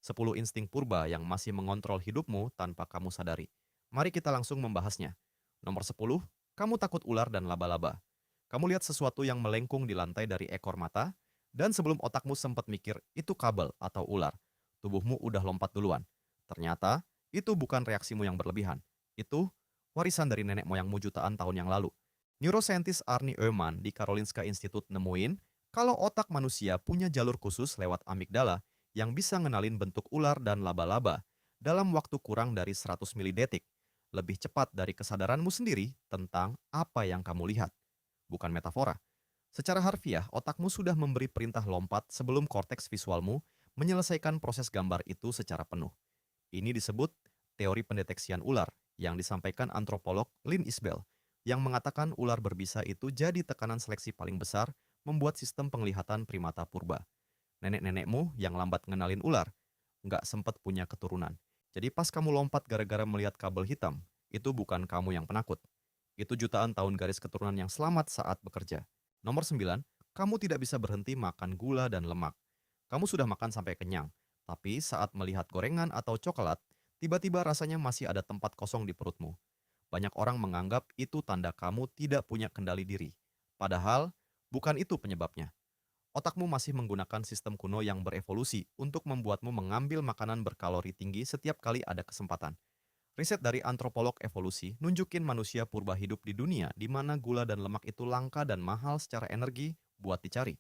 10 insting purba yang masih mengontrol hidupmu tanpa kamu sadari. Mari kita langsung membahasnya. Nomor 10, kamu takut ular dan laba-laba. Kamu lihat sesuatu yang melengkung di lantai dari ekor mata, dan sebelum otakmu sempat mikir itu kabel atau ular, tubuhmu udah lompat duluan. Ternyata, itu bukan reaksimu yang berlebihan. Itu warisan dari nenek moyangmu jutaan tahun yang lalu. Neuroscientist Arnie Ehrman di Karolinska Institute nemuin kalau otak manusia punya jalur khusus lewat amigdala yang bisa ngenalin bentuk ular dan laba-laba dalam waktu kurang dari 100 milidetik, lebih cepat dari kesadaranmu sendiri tentang apa yang kamu lihat. Bukan metafora. Secara harfiah, otakmu sudah memberi perintah lompat sebelum korteks visualmu menyelesaikan proses gambar itu secara penuh. Ini disebut teori pendeteksian ular yang disampaikan antropolog Lynn Isbell, yang mengatakan ular berbisa itu jadi tekanan seleksi paling besar membuat sistem penglihatan primata purba. Nenek-nenekmu yang lambat ngenalin ular nggak sempat punya keturunan. Jadi pas kamu lompat gara-gara melihat kabel hitam, itu bukan kamu yang penakut. Itu jutaan tahun garis keturunan yang selamat saat bekerja. Nomor 9, kamu tidak bisa berhenti makan gula dan lemak. Kamu sudah makan sampai kenyang, tapi saat melihat gorengan atau coklat, tiba-tiba rasanya masih ada tempat kosong di perutmu. Banyak orang menganggap itu tanda kamu tidak punya kendali diri. Padahal, bukan itu penyebabnya. Otakmu masih menggunakan sistem kuno yang berevolusi untuk membuatmu mengambil makanan berkalori tinggi setiap kali ada kesempatan. Riset dari antropolog evolusi nunjukin manusia purba hidup di dunia di mana gula dan lemak itu langka dan mahal secara energi buat dicari.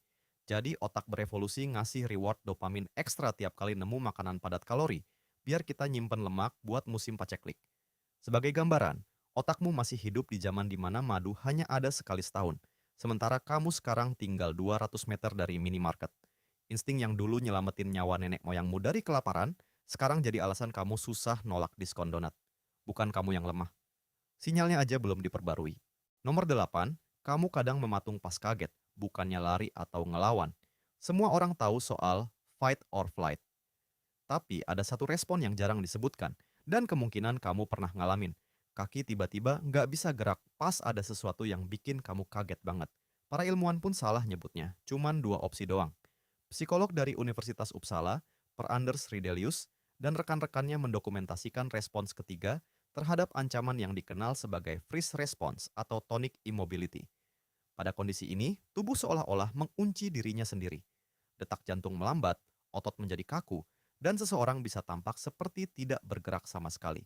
Jadi otak berevolusi ngasih reward dopamin ekstra tiap kali nemu makanan padat kalori, biar kita nyimpen lemak buat musim paceklik. Sebagai gambaran, otakmu masih hidup di zaman di mana madu hanya ada sekali setahun, sementara kamu sekarang tinggal 200 meter dari minimarket. Insting yang dulu nyelamatin nyawa nenek moyangmu dari kelaparan, sekarang jadi alasan kamu susah nolak diskon donat. Bukan kamu yang lemah. Sinyalnya aja belum diperbarui. Nomor 8, kamu kadang mematung pas kaget, bukannya lari atau ngelawan. Semua orang tahu soal fight or flight. Tapi ada satu respon yang jarang disebutkan, dan kemungkinan kamu pernah ngalamin. Kaki tiba-tiba nggak bisa gerak pas ada sesuatu yang bikin kamu kaget banget. Para ilmuwan pun salah nyebutnya, cuman dua opsi doang. Psikolog dari Universitas Uppsala, Per Anders Ridelius, dan rekan-rekannya mendokumentasikan respons ketiga terhadap ancaman yang dikenal sebagai freeze response atau tonic immobility. Pada kondisi ini, tubuh seolah-olah mengunci dirinya sendiri. Detak jantung melambat, otot menjadi kaku, dan seseorang bisa tampak seperti tidak bergerak sama sekali.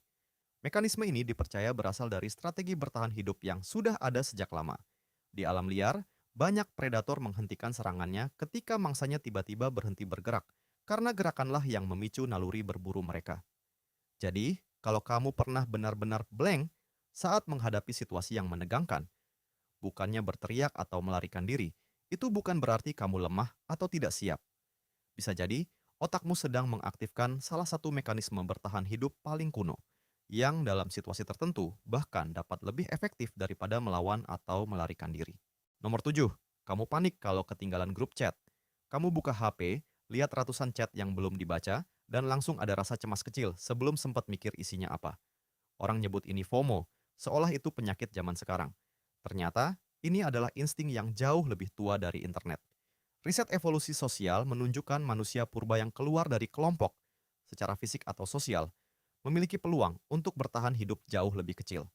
Mekanisme ini dipercaya berasal dari strategi bertahan hidup yang sudah ada sejak lama. Di alam liar, banyak predator menghentikan serangannya ketika mangsanya tiba-tiba berhenti bergerak, karena gerakanlah yang memicu naluri berburu mereka. Jadi, kalau kamu pernah benar-benar blank saat menghadapi situasi yang menegangkan, bukannya berteriak atau melarikan diri, itu bukan berarti kamu lemah atau tidak siap. Bisa jadi, otakmu sedang mengaktifkan salah satu mekanisme bertahan hidup paling kuno, yang dalam situasi tertentu bahkan dapat lebih efektif daripada melawan atau melarikan diri. Nomor 7, kamu panik kalau ketinggalan grup chat. Kamu buka HP, lihat ratusan chat yang belum dibaca, dan langsung ada rasa cemas kecil sebelum sempat mikir isinya apa. Orang nyebut ini FOMO, seolah itu penyakit zaman sekarang. Ternyata, ini adalah insting yang jauh lebih tua dari internet. Riset evolusi sosial menunjukkan manusia purba yang keluar dari kelompok, secara fisik atau sosial, memiliki peluang untuk bertahan hidup jauh lebih kecil.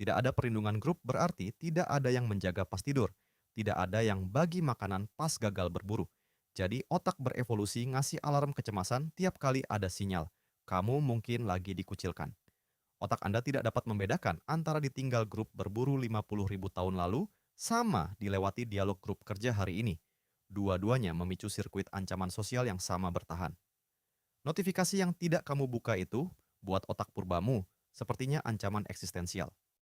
Tidak ada perlindungan grup berarti tidak ada yang menjaga pas tidur, tidak ada yang bagi makanan pas gagal berburu. Jadi otak berevolusi ngasih alarm kecemasan tiap kali ada sinyal. Kamu mungkin lagi dikucilkan. Otak Anda tidak dapat membedakan antara ditinggal grup berburu 50.000 tahun lalu sama dilewati dialog grup kerja hari ini. Dua-duanya memicu sirkuit ancaman sosial yang sama bertahan. Notifikasi yang tidak kamu buka itu buat otak purbamu sepertinya ancaman eksistensial.